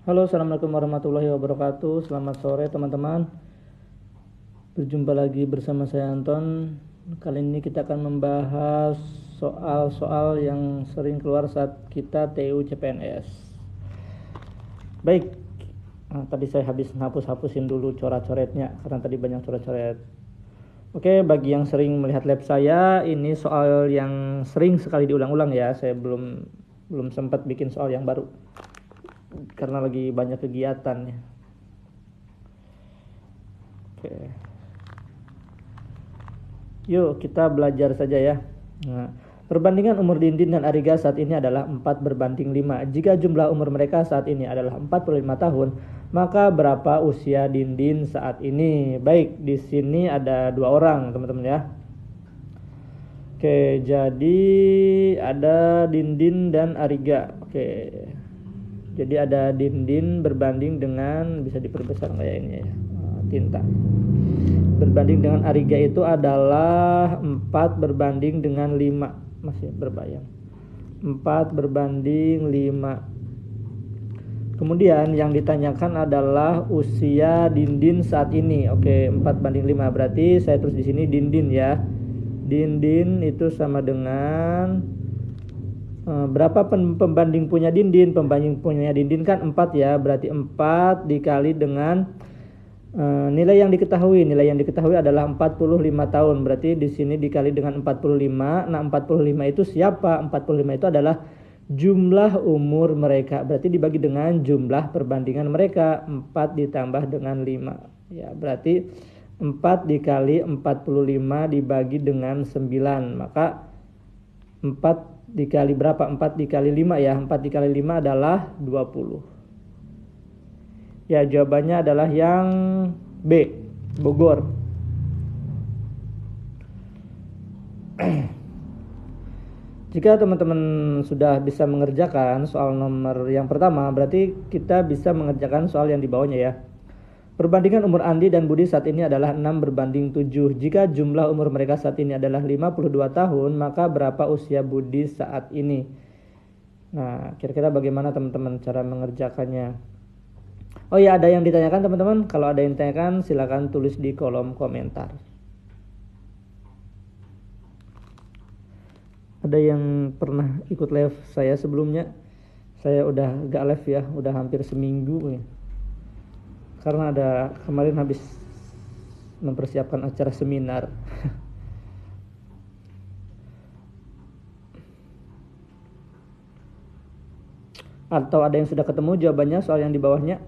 Halo, assalamualaikum warahmatullahi wabarakatuh. Selamat sore teman-teman. Berjumpa lagi bersama saya Anton. Kali ini kita akan membahas soal-soal yang sering keluar saat kita TU CPNS. Baik, tadi saya habis hapus-hapusin dulu coret-coretnya karena tadi banyak coret-coret. Oke, bagi yang sering melihat lab saya, ini soal yang sering sekali diulang-ulang ya. Saya belum sempat bikin soal yang baru karena lagi banyak kegiatan ya. Oke. Yuk kita belajar saja ya. Nah, perbandingan umur Dindin dan Ariga saat ini adalah 4:5. Jika jumlah umur mereka saat ini adalah 45 tahun, maka berapa usia Dindin saat ini? Baik, di sini ada 2 orang, teman-teman ya. Oke, jadi ada Dindin dan Ariga. Oke. Jadi ada Dindin berbanding dengan, bisa diperbesar nggak ya ini ya, tinta. Berbanding dengan Ariga itu adalah 4 berbanding dengan 5. Masih berbayang. 4 berbanding 5. Kemudian yang ditanyakan adalah usia Dindin saat ini. Oke, 4:5. Berarti saya tulis di sini Dindin ya. Dindin itu sama dengan berapa pembanding punya Dindin? Pembanding punya Dindin kan 4 ya. Berarti 4 dikali dengan nilai yang diketahui. Nilai yang diketahui adalah 45 tahun. Berarti di sini dikali dengan 45. Nah, 45 itu siapa? 45 itu adalah jumlah umur mereka. Berarti dibagi dengan jumlah perbandingan mereka. 4 ditambah dengan 5. Ya, berarti 4 dikali 45 dibagi dengan 9. Maka 4 dikali berapa? 4 dikali 5 ya. 4 dikali 5 adalah 20. Ya, jawabannya adalah yang B, Bogor. Jika teman-teman sudah bisa mengerjakan soal nomor yang pertama, berarti kita bisa mengerjakan soal yang di bawahnya ya. Perbandingan umur Andi dan Budi saat ini adalah 6:7. Jika jumlah umur mereka saat ini adalah 52 tahun, maka berapa usia Budi saat ini? Nah, kira-kira bagaimana teman-teman cara mengerjakannya? Oh ya, ada yang ditanyakan teman-teman? Kalau ada yang ditanyakan, silakan tulis di kolom komentar. Ada yang pernah ikut live saya sebelumnya? Saya udah gak live ya, udah hampir seminggu ya. Karena ada kemarin habis mempersiapkan acara seminar. Atau ada yang sudah ketemu jawabannya soal yang di bawahnya?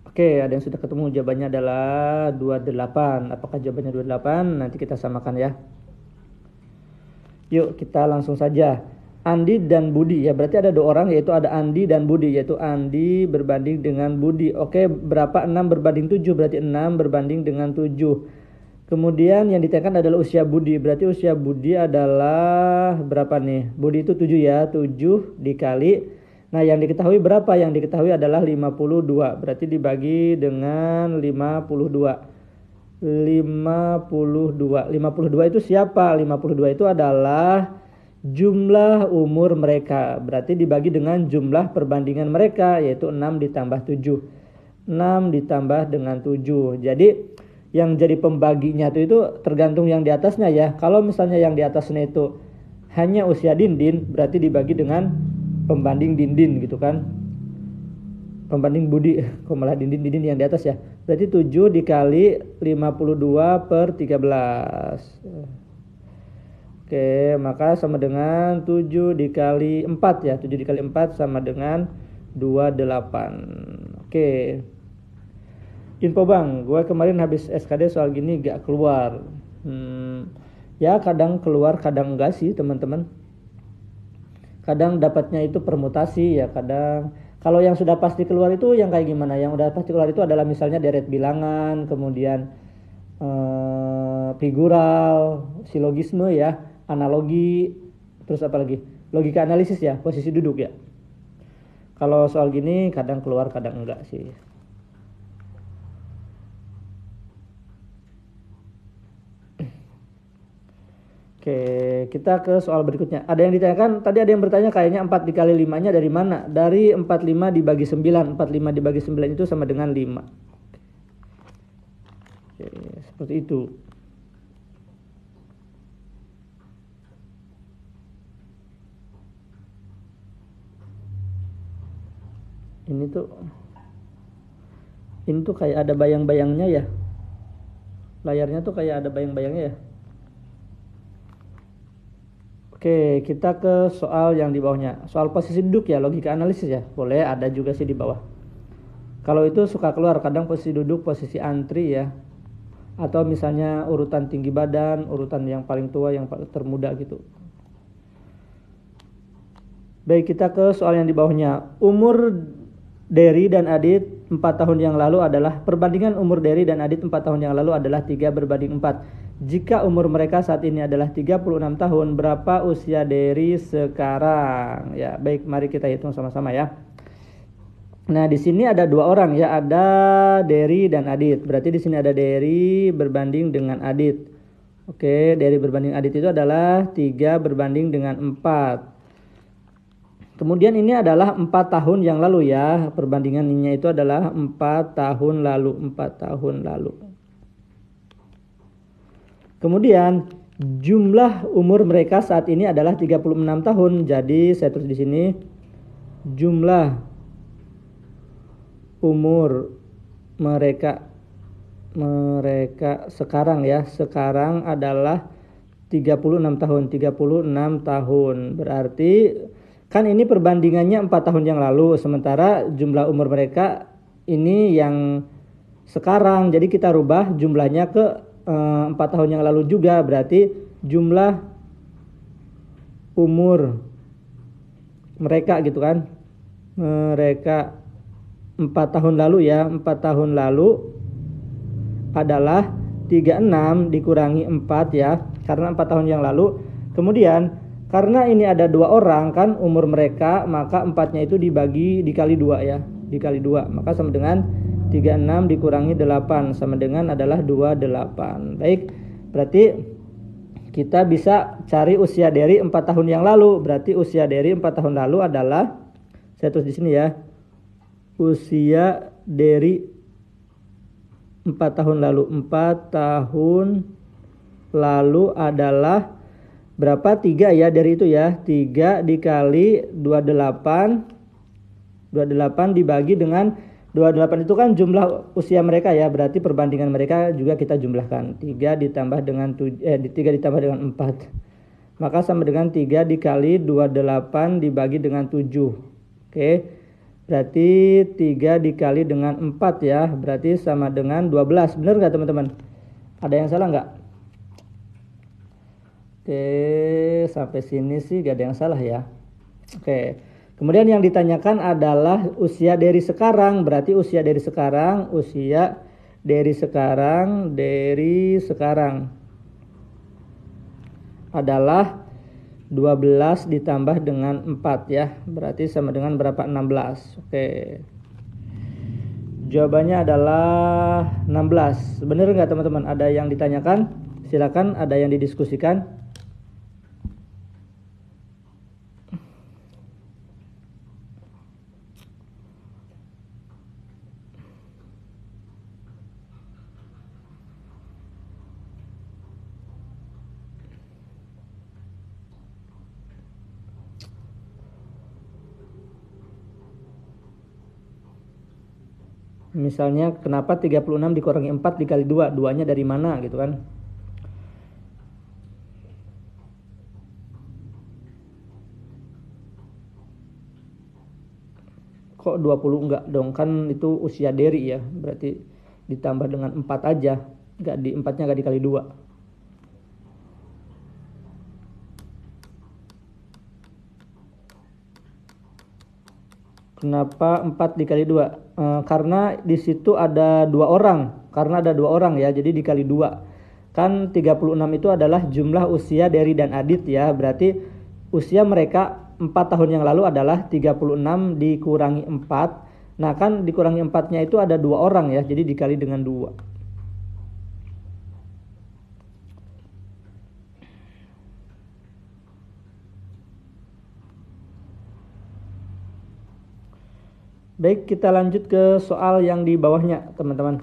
Oke, ada yang sudah ketemu jawabannya adalah 28. Apakah jawabannya 28? Nanti kita samakan ya. Yuk kita langsung saja. Andi dan Budi ya, berarti ada 2 orang, yaitu ada Andi dan Budi, yaitu Andi berbanding dengan Budi. Oke, berapa? 6 berbanding 7, berarti 6 berbanding dengan 7. Kemudian yang ditanyakan adalah usia Budi, berarti usia Budi adalah berapa nih? Budi itu 7 ya, 7 dikali. Nah, yang diketahui berapa? Yang diketahui adalah 52, berarti dibagi dengan 52. 52 itu siapa? 52 itu adalah jumlah umur mereka. Berarti dibagi dengan jumlah perbandingan mereka, yaitu 6 ditambah 7. 6 ditambah dengan 7. Jadi yang jadi pembaginya itu tergantung yang di atasnya ya. Kalau misalnya yang di atasnya itu hanya usia Dindin, berarti dibagi dengan pembanding Dindin gitu kan. Pembanding Budi, kok malah Dindin yang di atas ya. Berarti 7 dikali 52 per 13. Oke, maka sama dengan 7 dikali 4 ya. 7 dikali 4 sama dengan 28. Oke. Info bang, gue kemarin habis SKD soal gini gak keluar. Ya kadang keluar, kadang enggak sih teman-teman. Kadang dapatnya itu permutasi ya, kadang. Kalau yang sudah pasti keluar itu yang kayak gimana? Yang udah pasti keluar itu adalah misalnya deret bilangan, kemudian figural, silogisme ya, analogi, terus apa lagi? Logika analisis ya, posisi duduk ya. Kalau soal gini kadang keluar, kadang enggak sih. Oke, kita ke soal berikutnya. Ada yang ditanyakan, tadi ada yang bertanya kayaknya 4 dikali 5-nya dari mana? Dari 45 dibagi 9. 45 dibagi 9 itu sama dengan 5. Oke, seperti itu. Ini tuh kayak ada bayang-bayangnya ya. Layarnya tuh kayak ada bayang-bayangnya ya. Oke, kita ke soal yang di bawahnya. Soal posisi duduk ya, logika analisis ya. Boleh, ada juga sih di bawah. Kalau itu suka keluar, kadang posisi duduk, posisi antri ya. Atau misalnya urutan tinggi badan, urutan yang paling tua, yang paling termuda gitu. Baik, kita ke soal yang di bawahnya. Umur Dery dan Adit 4 tahun yang lalu adalah, perbandingan umur Dery dan Adit 4 tahun yang lalu adalah 3:4. Jika umur mereka saat ini adalah 36 tahun, berapa usia Dery sekarang? Ya, baik, mari kita hitung sama-sama ya. Nah, di sini ada 2 orang ya, ada Dery dan Adit. Berarti di sini ada Dery berbanding dengan Adit. Oke, Dery berbanding Adit itu adalah 3:4. Kemudian ini adalah 4 tahun yang lalu ya. Perbandingannya itu adalah 4 tahun lalu. 4 tahun lalu. Kemudian jumlah umur mereka saat ini adalah 36 tahun. Jadi saya tulis di sini jumlah umur mereka sekarang ya. Sekarang adalah 36 tahun. 36 tahun. Berarti kan ini perbandingannya 4 tahun yang lalu, sementara jumlah umur mereka ini yang sekarang. Jadi kita rubah jumlahnya ke 4 tahun yang lalu juga, berarti jumlah umur mereka gitu kan. Mereka 4 tahun lalu ya, 4 tahun lalu adalah 36 dikurangi 4 ya, karena 4 tahun yang lalu. Kemudian karena ini ada 2 orang kan umur mereka, maka 4-nya itu dikali 2 ya, dikali 2, maka sama dengan 36 dikurangi 8 sama dengan adalah 28. Baik, berarti kita bisa cari usia Dery 4 tahun yang lalu. Berarti usia Dery 4 tahun lalu adalah, saya tulis di sini ya, usia Dery 4 tahun lalu. 4 tahun lalu adalah berapa? 3 ya, Dery itu ya, 3 dikali 28. 28 dibagi dengan 28 itu kan jumlah usia mereka ya, berarti perbandingan mereka juga kita jumlahkan. 3 ditambah dengan 3 ditambah dengan 4. Maka sama dengan 3 dikali 28 dibagi dengan 7. Oke. Berarti 3 dikali dengan 4 ya, berarti sama dengan 12. Benar enggak teman-teman? Ada yang salah enggak? Oke, sampai sini sih gak ada yang salah ya. Oke. Kemudian yang ditanyakan adalah usia Dery sekarang. Berarti usia Dery sekarang adalah 12 ditambah dengan 4 ya. Berarti sama dengan berapa? 16. Oke. Jawabannya adalah 16. Benar nggak teman-teman? Ada yang ditanyakan? Silakan, ada yang didiskusikan. Misalnya kenapa 36 dikurangi 4 dikali 2? 2-nya dari mana gitu kan? Kok 20 enggak dong? Kan itu usia Dery ya. Berarti ditambah dengan 4 aja. Enggak 4-nya enggak dikali 2. Kenapa 4 dikali 2? Karena di situ ada 2 orang. Karena ada 2 orang ya, jadi dikali 2. Kan 36 itu adalah jumlah usia Dery dan Adit ya. Berarti usia mereka 4 tahun yang lalu adalah 36 dikurangi 4. Nah kan dikurangi 4-nya itu ada 2 orang ya, jadi dikali dengan 2. Baik, kita lanjut ke soal yang di bawahnya, teman-teman.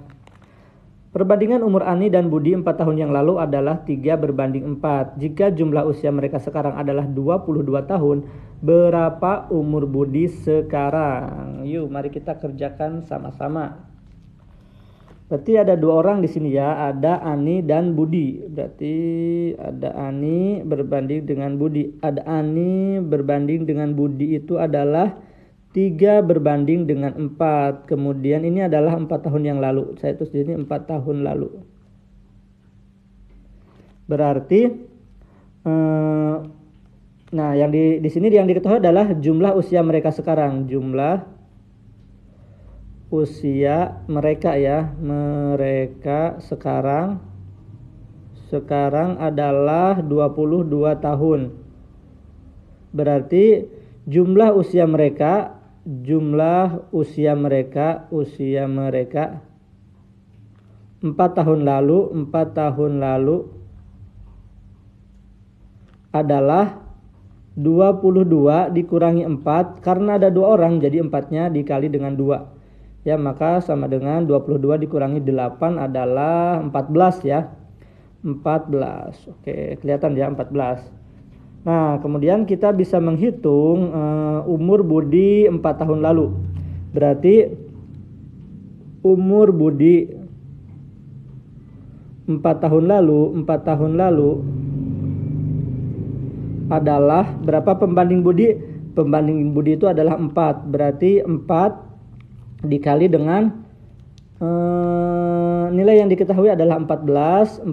Perbandingan umur Ani dan Budi 4 tahun yang lalu adalah 3:4. Jika jumlah usia mereka sekarang adalah 22 tahun, berapa umur Budi sekarang? Yuk, mari kita kerjakan sama-sama. Berarti ada dua orang di sini ya, ada Ani dan Budi. Berarti ada Ani berbanding dengan Budi. Ada Ani berbanding dengan Budi itu adalah 3:4. Kemudian ini adalah 4 tahun yang lalu. Saya tulis di sini 4 tahun lalu. Berarti nah yang di sini yang diketahui adalah jumlah usia mereka sekarang. Jumlah usia mereka ya. Mereka sekarang adalah 22 tahun. Berarti jumlah usia mereka 4 tahun lalu adalah 22 dikurangi 4, karena ada 2 orang jadi 4-nya dikali dengan 2. Ya, maka sama dengan 22 dikurangi 8 adalah 14 ya. 14. Oke, kelihatan ya 14. Nah, kemudian kita bisa menghitung umur Budi 4 tahun lalu. Berarti umur Budi 4 tahun lalu adalah berapa pembanding Budi? Pembanding Budi itu adalah 4. Berarti 4 dikali dengan nilai yang diketahui adalah 14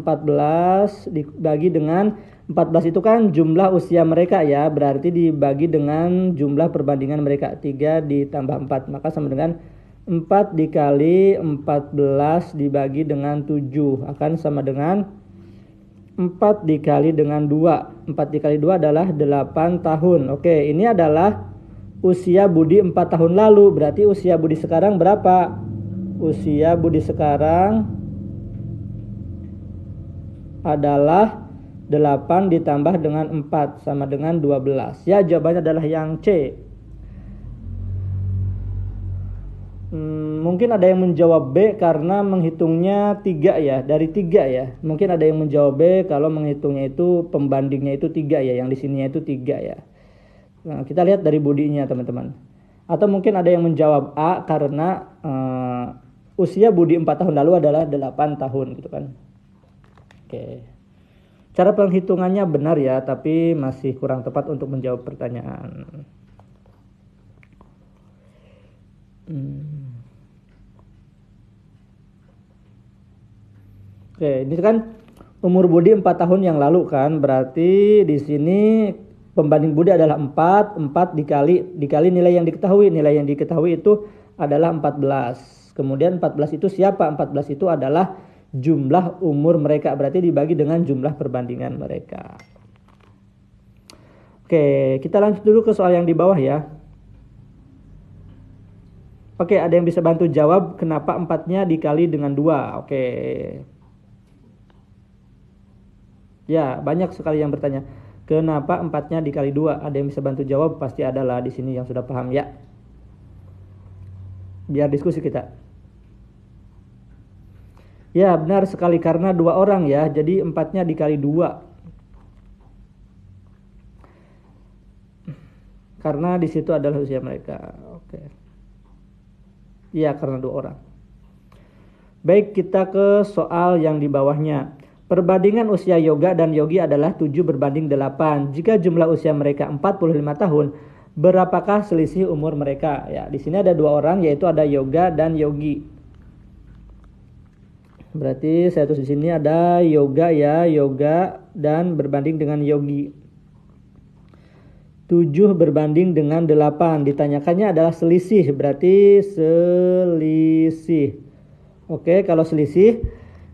dibagi dengan 14 itu kan jumlah usia mereka ya, berarti dibagi dengan jumlah perbandingan mereka, 3 ditambah 4, maka sama dengan 4 dikali 14 dibagi dengan 7 akan sama dengan 4 dikali dengan 2. 4 dikali 2 adalah 8 tahun. Oke, ini adalah usia Budi 4 tahun lalu. Berarti usia Budi sekarang berapa? Usia Budi sekarang adalah 8 ditambah dengan 4 sama dengan 12. Ya, jawabannya adalah yang C. Mungkin ada yang menjawab B karena menghitungnya 3 ya, dari 3 ya. Mungkin ada yang menjawab B kalau menghitungnya itu pembandingnya itu 3 ya, yang di sininya itu 3 ya. Nah, kita lihat dari Budinya teman-teman. Atau mungkin ada yang menjawab A karena usia Budi 4 tahun lalu adalah 8 tahun gitu kan. Oke. Cara penghitungannya benar ya, tapi masih kurang tepat untuk menjawab pertanyaan. Oke, ini kan umur Budi 4 tahun yang lalu kan, berarti di sini pembanding Budi adalah 4 dikali nilai yang diketahui. Nilai yang diketahui itu adalah 14. Kemudian 14 itu siapa? 14 itu adalah jumlah umur mereka, berarti dibagi dengan jumlah perbandingan mereka. Oke, kita lanjut dulu ke soal yang di bawah ya. Oke, ada yang bisa bantu jawab kenapa 4-nya dikali dengan 2? Oke. Ya, banyak sekali yang bertanya. Kenapa 4-nya dikali 2? Ada yang bisa bantu jawab? Pasti adalah di sini yang sudah paham ya. Biar diskusi kita. Ya, benar sekali karena 2 orang ya. Jadi 4-nya dikali 2. Karena di situ adalah usia mereka. Oke. Ya, karena 2 orang. Baik, kita ke soal yang di bawahnya. Perbandingan usia Yoga dan Yogi adalah 7:8. Jika jumlah usia mereka 45 tahun, berapakah selisih umur mereka? Ya, di sini ada 2 orang yaitu ada Yoga dan Yogi. Berarti saya tulis di sini ada Yoga ya, Yoga dan berbanding dengan Yogi. 7 berbanding dengan 8. Ditanyakannya adalah selisih, berarti selisih. Oke, kalau selisih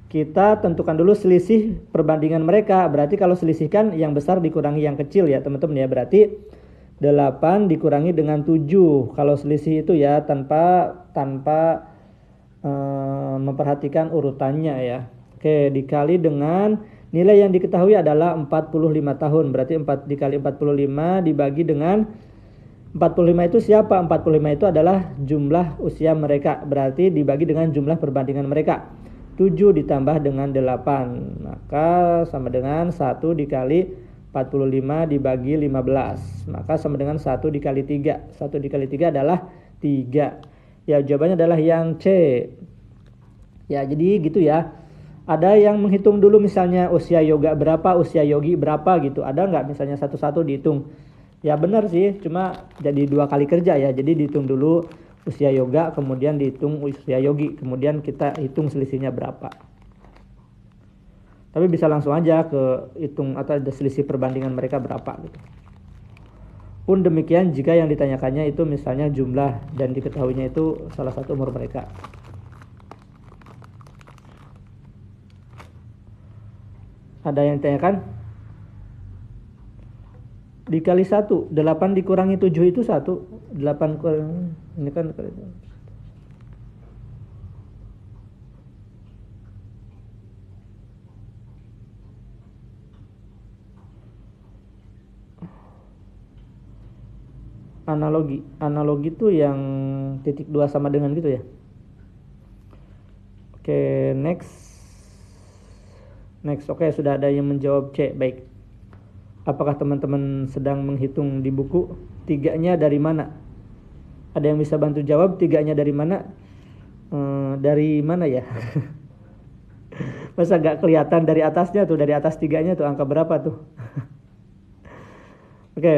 kita tentukan dulu selisih perbandingan mereka. Berarti kalau selisih kan yang besar dikurangi yang kecil ya teman-teman ya. Berarti 8 dikurangi dengan 7. Kalau selisih itu ya tanpa memperhatikan urutannya ya. Oke, dikali dengan nilai yang diketahui adalah 45 tahun. Berarti 4 dikali 45 dibagi dengan 45 itu siapa? 45 itu adalah jumlah usia mereka. Berarti dibagi dengan jumlah perbandingan mereka. 7 ditambah dengan 8. Maka sama dengan 1 dikali 45 dibagi 15. Maka sama dengan 1 dikali 3. 1 dikali 3 adalah 3. Ya, jawabannya adalah yang C. Ya, jadi gitu ya. Ada yang menghitung dulu misalnya usia yoga berapa, usia yogi berapa gitu. Ada nggak misalnya satu-satu dihitung? Ya benar sih, cuma jadi 2 kali kerja ya. Jadi dihitung dulu usia yoga, kemudian dihitung usia yogi, kemudian kita hitung selisihnya berapa. Tapi bisa langsung aja ke hitung atau ada selisih perbandingan mereka berapa gitu. Pun demikian jika yang ditanyakannya itu misalnya jumlah dan diketahuinya itu salah satu umur mereka. Ada yang ditanyakan? Dikali 1, 8 dikurangi 7 itu 1. 8 kurang, ini kan analogi itu yang titik 2 sama dengan gitu ya. Oke, next. Oke, sudah ada yang menjawab C. Baik. Apakah teman-teman sedang menghitung di buku? 3-nya dari mana? Ada yang bisa bantu jawab 3-nya dari mana? Dari mana ya? Masa gak kelihatan dari atasnya tuh, dari atas 3-nya tuh angka berapa tuh? Oke.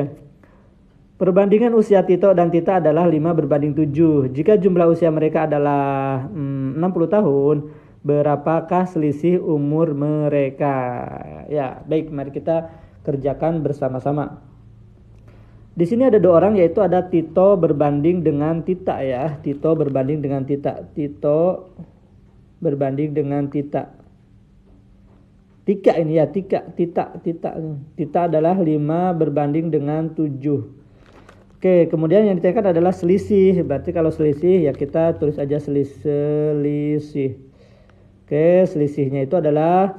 Perbandingan usia Tito dan Tita adalah 5 berbanding 7. Jika jumlah usia mereka adalah 60 tahun, berapakah selisih umur mereka? Ya, baik, mari kita kerjakan bersama-sama. Di sini ada 2 orang, yaitu ada Tito berbanding dengan Tita ya. Tito berbanding dengan Tita. Tito berbanding dengan Tita. Tika ini ya, Tita. Tita adalah 5 berbanding dengan 7. Oke, kemudian yang ditanyakan adalah selisih. Berarti kalau selisih ya kita tulis aja selisih. Oke, selisihnya itu adalah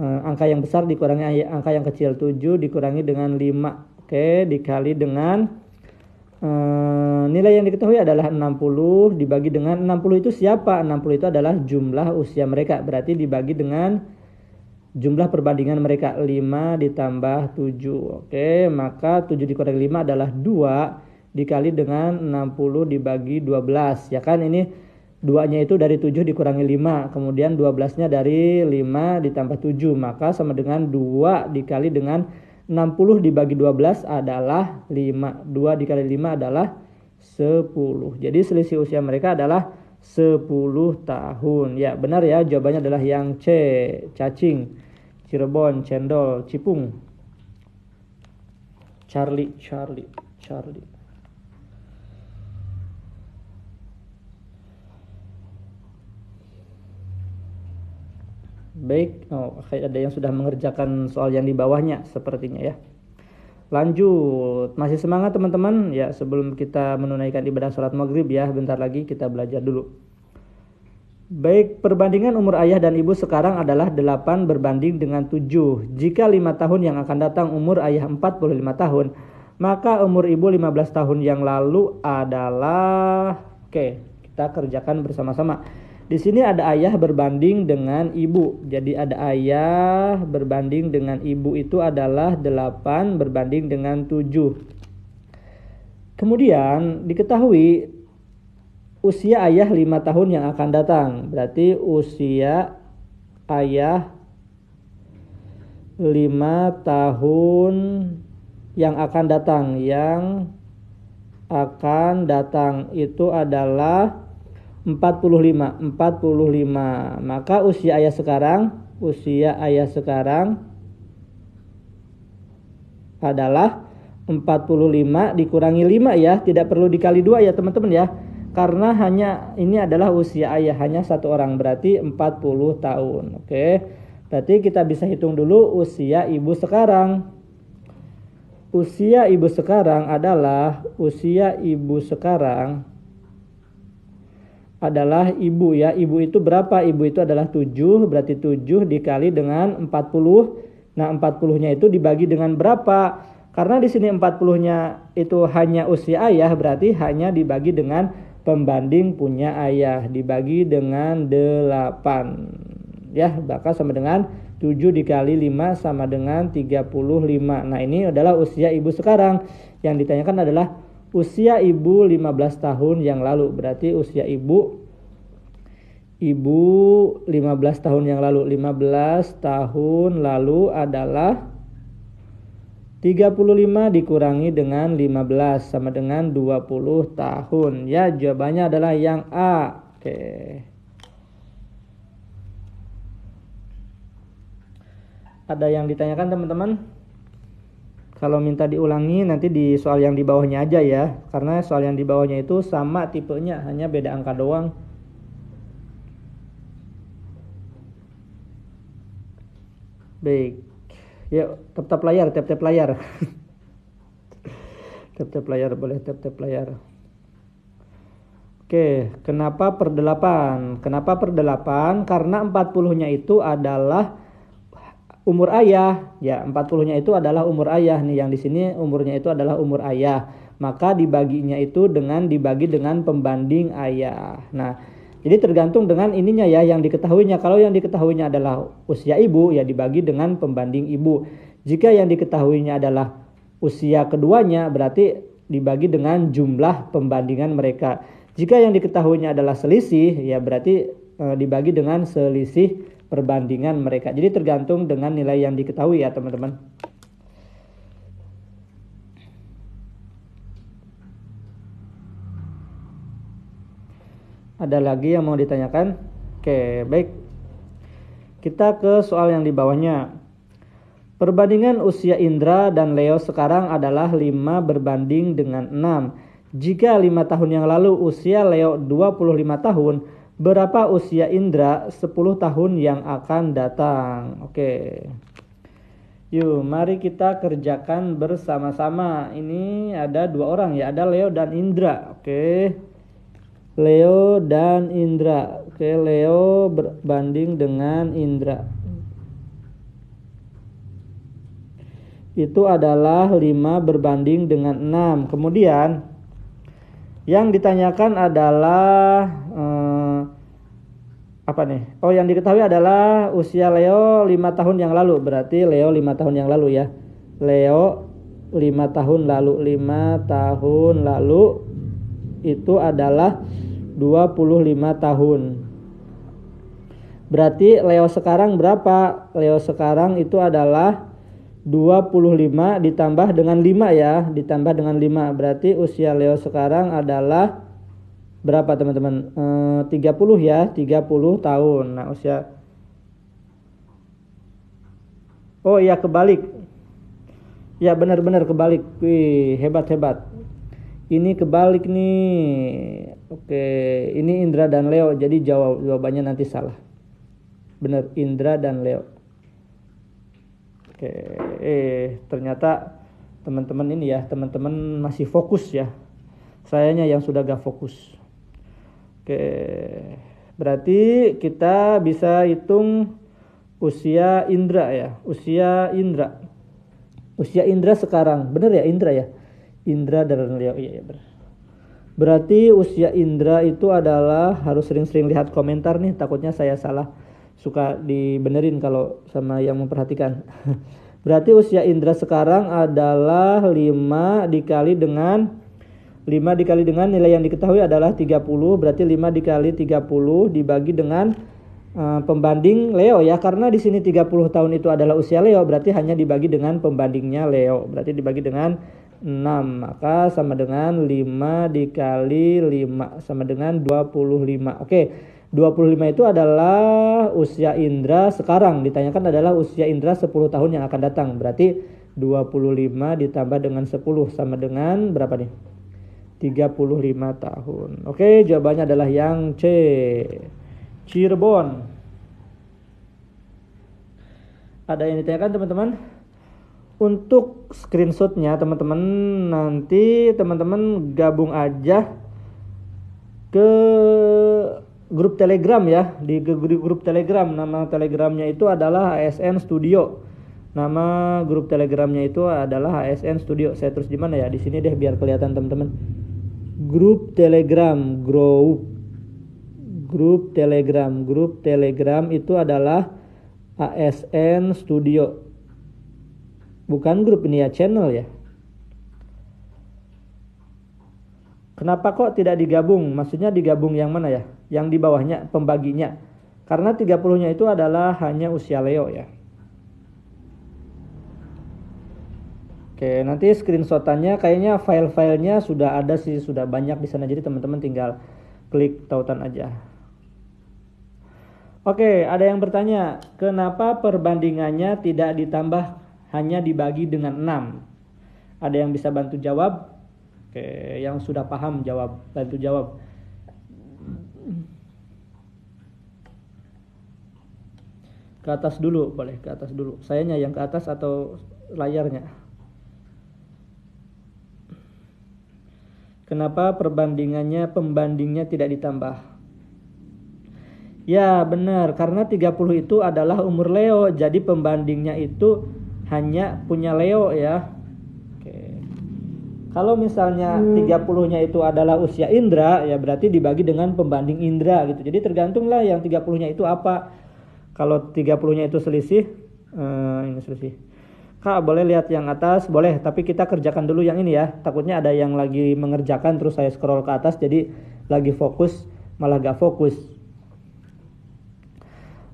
angka yang besar dikurangi angka yang kecil. 7 dikurangi dengan 5. Oke, dikali dengan nilai yang diketahui adalah 60 dibagi dengan 60 itu siapa? 60 itu adalah jumlah usia mereka. Berarti dibagi dengan jumlah perbandingan mereka 5 ditambah 7. Oke, maka 7 dikurangi 5 adalah 2 dikali dengan 60 dibagi 12. Ya kan, ini 2-nya itu dari 7 dikurangi 5. Kemudian 12-nya dari 5 ditambah 7. Maka sama dengan 2 dikali dengan 60 dibagi 12 adalah 5. 2 dikali 5 adalah 10. Jadi selisih usia mereka adalah 10 tahun. Ya, benar ya, jawabannya adalah yang C. Cacing, Cirebon, cendol, cipung. Charlie. Baik, ada yang sudah mengerjakan soal yang di bawahnya sepertinya ya. Lanjut, masih semangat teman-teman? Ya, sebelum kita menunaikan ibadah sholat maghrib ya, bentar lagi kita belajar dulu. Baik, perbandingan umur ayah dan ibu sekarang adalah 8 berbanding dengan 7. Jika 5 tahun yang akan datang umur ayah 45 tahun, maka umur ibu 15 tahun yang lalu adalah... Oke, kita kerjakan bersama-sama. Di sini ada ayah berbanding dengan ibu. Jadi ada ayah berbanding dengan ibu itu adalah 8 berbanding dengan 7. Kemudian diketahui usia ayah 5 tahun yang akan datang. Berarti usia ayah 5 tahun yang akan datang. Yang akan datang itu adalah 45. Maka usia ayah sekarang adalah 45 dikurangi 5 ya. Tidak perlu dikali 2 ya teman-teman ya. Karena hanya ini adalah usia ayah, hanya 1 orang, berarti 40 tahun. Oke. Berarti kita bisa hitung dulu usia ibu sekarang. Usia ibu sekarang adalah ibu ya. Ibu itu berapa? Ibu itu adalah 7, berarti 7 dikali dengan 40. Nah, 40-nya itu dibagi dengan berapa? Karena di sini 40-nya itu hanya usia ayah, berarti hanya dibagi dengan pembanding punya ayah, dibagi dengan 8. Ya, maka sama dengan 7 dikali 5 sama dengan 35. Nah, ini adalah usia ibu sekarang. Yang ditanyakan adalah usia ibu 15 tahun yang lalu. Berarti usia ibu 15 tahun yang lalu. 15 tahun lalu adalah 35 dikurangi dengan 15 sama dengan 20 tahun. Ya, jawabannya adalah yang A. Oke. Ada yang ditanyakan teman-teman? Kalau minta diulangi nanti di soal yang di bawahnya aja ya. Karena soal yang di bawahnya itu sama tipenya, hanya beda angka doang. Baik. Yuk, tap-tap layar, tap-tap layar. Tap-tap layar, boleh tap-tap layar. Oke, kenapa per 8? Kenapa per 8? Karena 40-nya itu adalah umur ayah. Ya, 40-nya itu adalah umur ayah nih, yang di sini umurnya itu adalah umur ayah. Maka dibaginya itu dibagi dengan pembanding ayah. Nah, jadi tergantung dengan ininya ya, yang diketahuinya. Kalau yang diketahuinya adalah usia ibu, ya dibagi dengan pembanding ibu. Jika yang diketahuinya adalah usia keduanya, berarti dibagi dengan jumlah pembandingan mereka. Jika yang diketahuinya adalah selisih, ya berarti dibagi dengan selisih perbandingan mereka. Jadi tergantung dengan nilai yang diketahui ya teman-teman. Ada lagi yang mau ditanyakan? Oke, baik. Kita ke soal yang di bawahnya. Perbandingan usia Indra dan Leo sekarang adalah 5 berbanding dengan 6. Jika 5 tahun yang lalu usia Leo 25 tahun, berapa usia Indra 10 tahun yang akan datang? Oke. Yuk, mari kita kerjakan bersama-sama. Ini ada 2 orang ya, ada Leo dan Indra. Oke. Leo dan Indra. Oke, Leo berbanding dengan Indra. Itu adalah 5 berbanding dengan 6. Kemudian yang ditanyakan adalah apa nih? Oh, yang diketahui adalah usia Leo 5 tahun yang lalu. Berarti Leo 5 tahun yang lalu ya. Leo 5 tahun lalu. 5 tahun lalu itu adalah 25 tahun. Berarti Leo sekarang berapa? Leo sekarang itu adalah 25 ditambah dengan 5 ya. Ditambah dengan 5. Berarti usia Leo sekarang adalah berapa teman-teman? 30 ya. 30 tahun. Nah, usia. Oh iya, kebalik. Ya, benar-benar kebalik. Wih, hebat-hebat. Ini kebalik nih. Oke, ini Indra dan Leo. Jadi jawabannya nanti salah. Benar, Indra dan Leo. Oke, ternyata teman-teman ini ya, teman-teman masih fokus ya. Sayanya yang sudah gak fokus. Oke, berarti kita bisa hitung usia Indra ya. Usia Indra sekarang. Benar ya, Indra ya? Indra dan Leo, iya benar. Berarti usia Indra itu adalah, harus sering-sering lihat komentar nih, takutnya saya salah, suka dibenerin kalau sama yang memperhatikan. Berarti usia Indra sekarang adalah 5 dikali dengan nilai yang diketahui adalah 30. Berarti 5 dikali 30 dibagi dengan pembanding Leo ya, karena di sini 30 tahun itu adalah usia Leo, berarti hanya dibagi dengan pembandingnya Leo. Berarti dibagi dengan 6, maka sama dengan 5 dikali 5 sama dengan 25. Oke, 25 itu adalah usia Indra sekarang. Ditanyakan adalah usia Indra 10 tahun yang akan datang. Berarti 25 ditambah dengan 10 sama dengan berapa nih? 35 tahun. Oke, jawabannya adalah yang C. Cirebon. Ada yang ditanyakan teman-teman? Untuk screenshotnya teman-teman, nanti teman-teman gabung aja ke grup Telegram ya. Di grup Telegram, nama Telegramnya itu adalah ASN Studio. Nama grup Telegramnya itu adalah ASN Studio. Saya tulis di mana ya? Di sini deh biar kelihatan teman-teman. Grup Telegram, grup Telegram itu adalah ASN Studio. Bukan grup ini ya, channel ya. Kenapa kok tidak digabung? Maksudnya digabung yang mana ya? Yang di bawahnya, pembaginya. Karena 30-nya itu adalah hanya usia Leo ya. Oke, nanti screenshotannya kayaknya file-filenya sudah ada sih, sudah banyak di sana. Jadi teman-teman tinggal klik tautan aja. Oke, ada yang bertanya, kenapa perbandingannya tidak ditambah, hanya dibagi dengan 6? Ada yang bisa bantu jawab? Oke, yang sudah paham jawab, bantu jawab. Ke atas dulu, boleh ke atas dulu. Sayanya yang ke atas atau layarnya? Kenapa pembandingnya tidak ditambah? Ya benar, karena 30 itu adalah umur Leo, jadi pembandingnya itu hanya punya Leo ya. Oke. Kalau misalnya 30-nya itu adalah usia Indra, ya berarti dibagi dengan pembanding Indra gitu. Jadi tergantunglah yang 30-nya itu apa. Kalau 30-nya itu selisih, ini selisih. Kak, boleh lihat yang atas? Boleh, tapi kita kerjakan dulu yang ini ya. Takutnya ada yang lagi mengerjakan terus saya scroll ke atas, jadi lagi fokus malah gak fokus.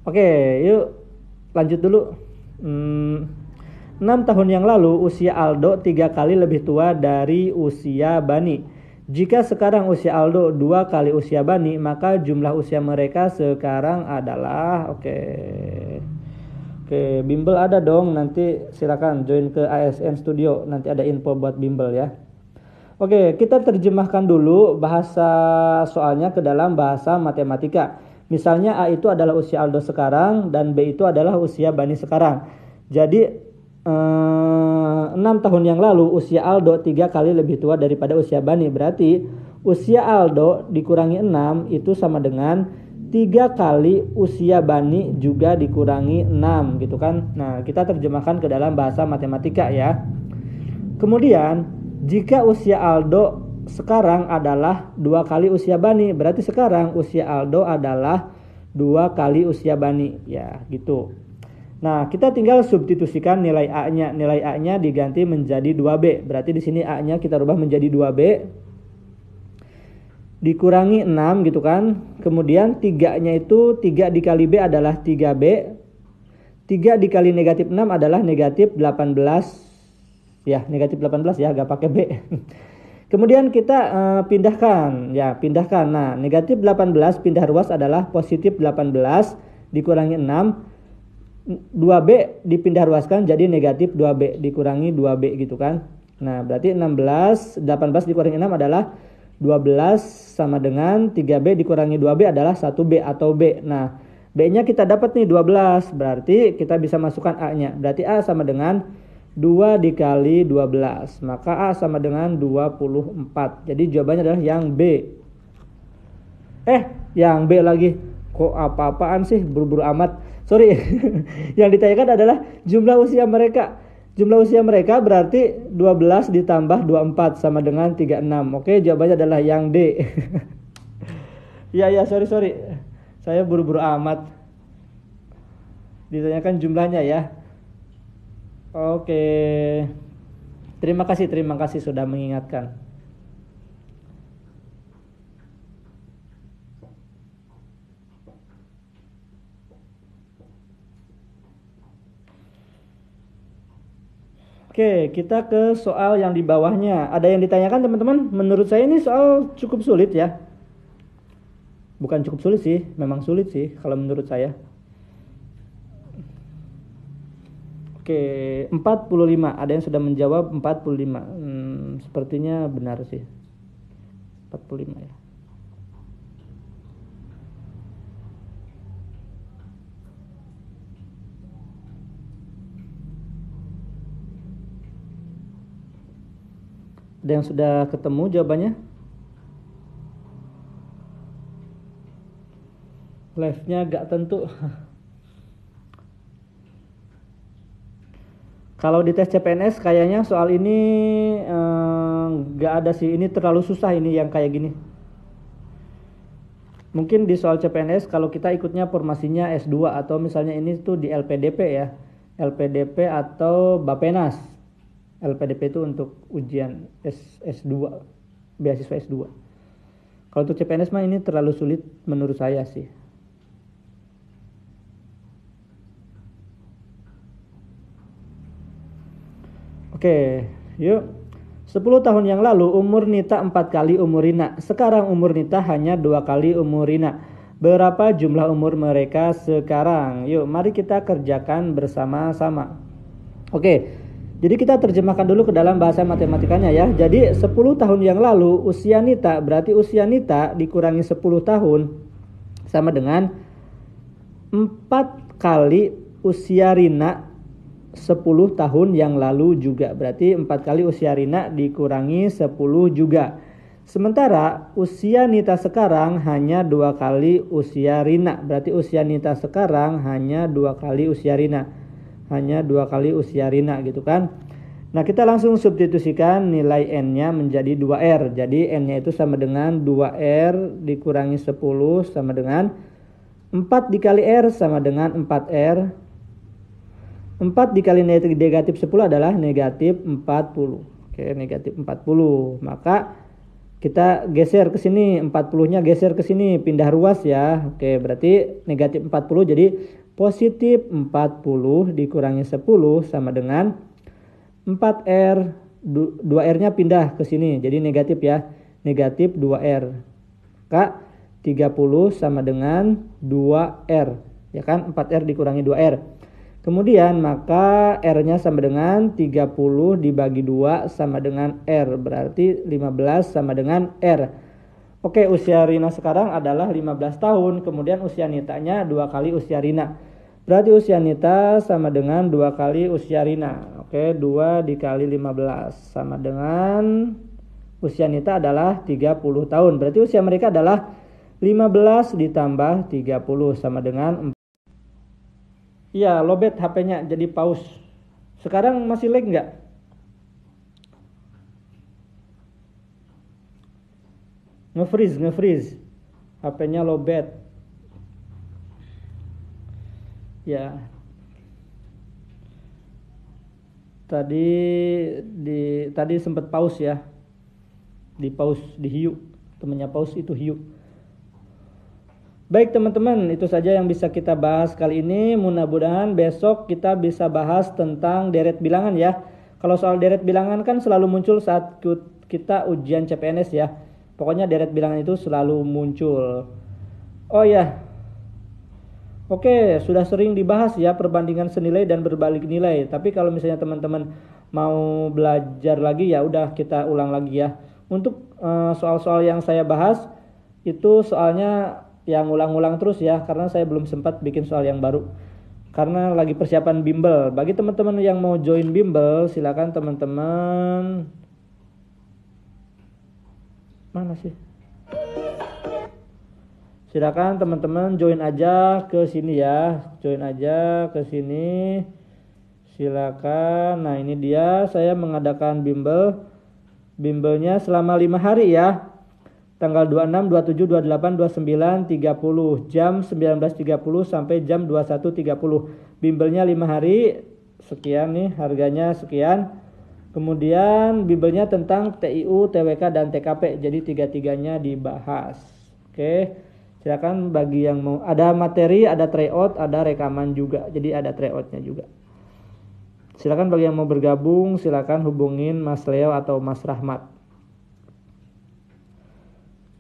Oke, yuk lanjut dulu. 6 tahun yang lalu usia Aldo 3 kali lebih tua dari usia Bani. Jika sekarang usia Aldo 2 kali usia Bani, maka jumlah usia mereka sekarang adalah Oke, bimbel ada dong, nanti silakan join ke ASN Studio, nanti ada info buat bimbel ya. Oke, kita terjemahkan dulu bahasa soalnya ke dalam bahasa matematika. Misalnya A itu adalah usia Aldo sekarang dan B itu adalah usia Bani sekarang. Jadi 6 tahun yang lalu usia Aldo 3 kali lebih tua daripada usia Bani. Berarti usia Aldo dikurangi 6 itu sama dengan 3 kali usia Bani juga dikurangi 6 gitu kan. Nah, kita terjemahkan ke dalam bahasa matematika ya. Kemudian, jika usia Aldo sekarang adalah 2 kali usia Bani, berarti sekarang usia Aldo adalah 2 kali usia Bani ya, gitu. Nah, kita tinggal substitusikan nilai A-nya. Nilai A-nya diganti menjadi 2B. Berarti di sini A-nya kita rubah menjadi 2B. Dikurangi 6 gitu kan. Kemudian 3-nya itu 3 dikali B adalah 3B. 3 dikali negatif 6 adalah negatif 18. Ya, negatif 18 ya, gak pakai B. Kemudian kita pindahkan. Nah, negatif 18 pindah ruas adalah positif 18 dikurangi 6. 2B dipindah ruaskan jadi negatif 2B dikurangi 2B gitu kan. Nah, berarti 18 dikurangi 6 adalah 12 sama dengan 3B dikurangi 2B adalah 1B atau B. Nah, B-nya kita dapat nih 12. Berarti kita bisa masukkan A-nya. Berarti A sama dengan 2 dikali 12. Maka A sama dengan 24. Jadi jawabannya adalah yang B. Yang B lagi. Kok apa-apaan sih, buru-buru amat. Sorry. Yang ditanyakan adalah jumlah usia mereka. Jumlah usia mereka berarti 12 ditambah 24 sama dengan 36. Oke, jawabannya adalah yang D. Ya, sorry. Saya buru-buru amat. Ditanyakan jumlahnya ya. Oke. Terima kasih sudah mengingatkan. Oke, kita ke soal yang di bawahnya. Ada yang ditanyakan teman-teman? Menurut saya ini soal cukup sulit ya. Bukan cukup sulit sih, memang sulit sih kalau menurut saya. Oke, 45. Ada yang sudah menjawab 45. Sepertinya benar sih. 45 ya. Ada yang sudah ketemu jawabannya? Live-nya gak tentu. Kalau di tes CPNS kayaknya soal ini nggak ada sih, ini terlalu susah ini yang kayak gini. Mungkin di soal CPNS kalau kita ikutnya formasinya S2 atau misalnya ini tuh di LPDP ya. LPDP atau Bapenas. LPDP itu untuk ujian S2, beasiswa S2. Kalau untuk CPNS mah ini terlalu sulit menurut saya sih. Oke, yuk. 10 tahun yang lalu umur Nita 4 kali umur Rina. Sekarang umur Nita hanya 2 kali umur Rina. Berapa jumlah umur mereka sekarang? Yuk, mari kita kerjakan bersama-sama. Oke, jadi kita terjemahkan dulu ke dalam bahasa matematikanya ya. Jadi 10 tahun yang lalu usia Nita, berarti usia Nita dikurangi 10 tahun sama dengan 4 kali usia Rina 10 tahun yang lalu juga. Berarti 4 kali usia Rina dikurangi 10 juga. Sementara usia Nita sekarang hanya 2 kali usia Rina. Berarti usia Nita sekarang hanya 2 kali usia Rina. Hanya 2 kali usia Rina gitu kan. Nah kita langsung substitusikan nilai N-nya menjadi 2R. Jadi N-nya itu sama dengan 2R dikurangi 10 sama dengan 4 dikali R sama dengan 4R. 4 dikali negatif 10 adalah negatif 40. Oke, negatif 40. Maka kita geser ke sini, 40-nya geser ke sini, pindah ruas ya. Oke, berarti negatif 40 jadi positif 40 dikurangi 10 sama dengan 4R. 2R-nya pindah ke sini, jadi negatif ya. Negatif 2R. Maka 30 sama dengan 2R. Ya kan, 4R dikurangi 2R. Kemudian maka R-nya sama dengan 30 dibagi 2 sama dengan R. Berarti 15 sama dengan R. Oke, usia Rina sekarang adalah 15 tahun. Kemudian usia Nitanya 2 kali usia Rina. Berarti usia Nita sama dengan 2 kali usia Rina. Oke, 2 dikali 15 sama dengan usia Nita adalah 30 tahun. Berarti usia mereka adalah 15 ditambah 30 sama dengan 4. Iya, lowbat HP-nya jadi pause. Sekarang masih lag nggak? Nge-freeze. HP-nya lowbat. Ya. Tadi sempat pause ya. Di pause di Hiu. Temennya pause itu Hiu. Baik teman-teman, itu saja yang bisa kita bahas kali ini. Mudah-mudahan besok kita bisa bahas tentang deret bilangan ya. Kalau soal deret bilangan kan selalu muncul saat kita ujian CPNS ya. Pokoknya deret bilangan itu selalu muncul. Oh ya, oke, sudah sering dibahas ya perbandingan senilai dan berbalik nilai. Tapi kalau misalnya teman-teman mau belajar lagi ya udah kita ulang lagi ya. Untuk soal-soal yang saya bahas itu soalnya yang ulang-ulang terus ya, karena saya belum sempat bikin soal yang baru karena lagi persiapan bimbel. Bagi teman-teman yang mau join bimbel, silakan teman-teman. Mana sih? Silakan teman-teman join aja ke sini ya, join aja ke sini. Silakan. Nah, ini dia saya mengadakan bimbelnya selama 5 hari ya. Tanggal 26, 27, 28, 29, 30. Jam 19.30 sampai jam 21.30. Bimbelnya 5 hari. Sekian nih harganya sekian. Kemudian bimbelnya tentang TIU, TWK, dan TKP. Jadi 3-3-nya dibahas. Oke. Silakan bagi yang mau. Ada materi, ada tryout, ada rekaman juga. Jadi ada tryoutnya juga. Silakan bagi yang mau bergabung, silakan hubungin Mas Leo atau Mas Rahmat.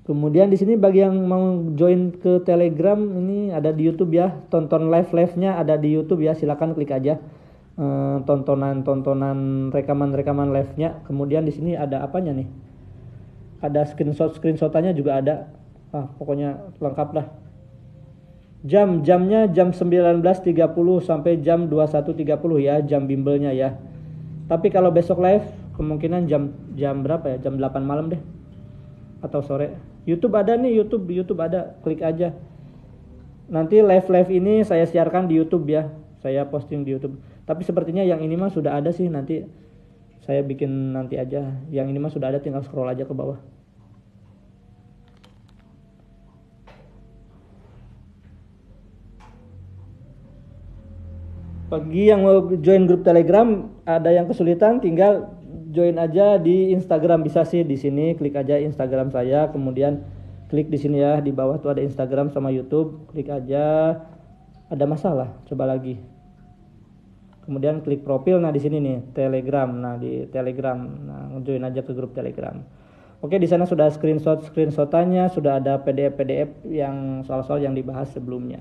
Kemudian di sini bagi yang mau join ke Telegram, ini ada di YouTube ya. Tonton live-nya ada di YouTube ya. Silakan klik aja tontonan rekaman live-nya. Kemudian di sini ada apanya nih? Ada screenshotannya juga ada. Pokoknya lengkap dah. Jamnya jam 19.30 sampai jam 21.30 ya, jam bimbelnya ya. Tapi kalau besok live kemungkinan jam berapa ya? Jam 8 malam deh. Atau sore. YouTube ada nih, YouTube ada, klik aja. Nanti live ini saya siarkan di YouTube ya, saya posting di YouTube. Tapi sepertinya yang ini mah sudah ada sih, nanti saya bikin nanti aja. Yang ini mah sudah ada, tinggal scroll aja ke bawah. Bagi yang mau join grup Telegram, ada yang kesulitan tinggal join aja di Instagram, bisa sih di sini klik aja Instagram saya, kemudian klik di sini ya, di bawah tuh ada Instagram sama YouTube, klik aja. Ada masalah, coba lagi. Kemudian klik profil, nah di sini nih Telegram, nah di Telegram, nah join aja ke grup Telegram. Oke, di sana sudah screenshotannya, sudah ada PDF yang soal-soal yang dibahas sebelumnya.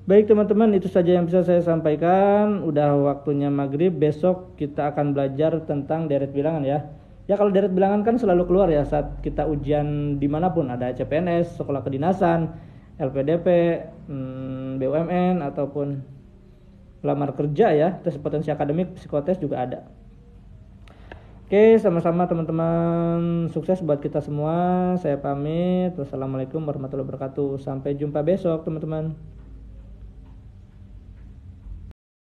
Baik teman-teman, itu saja yang bisa saya sampaikan. Udah waktunya maghrib, besok kita akan belajar tentang deret bilangan ya. Ya kalau deret bilangan kan selalu keluar ya saat kita ujian dimanapun, ada CPNS, sekolah kedinasan, LPDP, BUMN ataupun lamar kerja ya, tes potensi akademik, psikotes juga ada. Oke, sama-sama teman-teman, sukses buat kita semua. Saya pamit. Wassalamualaikum warahmatullahi wabarakatuh. Sampai jumpa besok teman-teman.